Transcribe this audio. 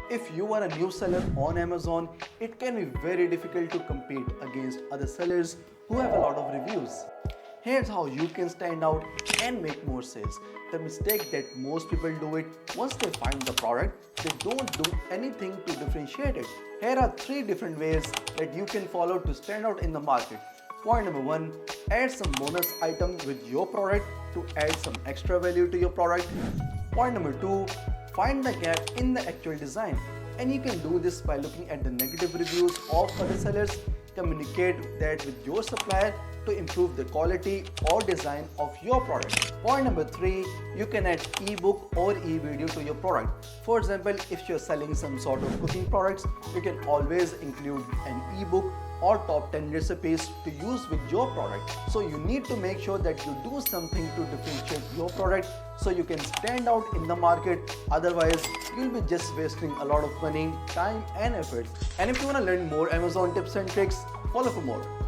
If you are a new seller on Amazon, it can be very difficult to compete against other sellers who have a lot of reviews. Here's how you can stand out and make more sales. The mistake that most people do it, once they find the product, they don't do anything to differentiate it. Here are 3 different ways that you can follow to stand out in the market. Point number 1, add some bonus item with your product to add some extra value to your product. Point number 2, find the gap in the actual design, and you can do this by looking at the negative reviews of other sellers. Communicate that with your supplier to improve the quality or design of your product. Point number 3, you can add ebook or e-video to your product. For example, if you're selling some sort of cooking products, you can always include an ebook or top 10 recipes to use with your product. So you need to make sure that you do something to differentiate your product so you can stand out in the market. Otherwise, you'll be just wasting a lot of money, time and effort. And if you want to learn more Amazon tips and tricks, follow for more.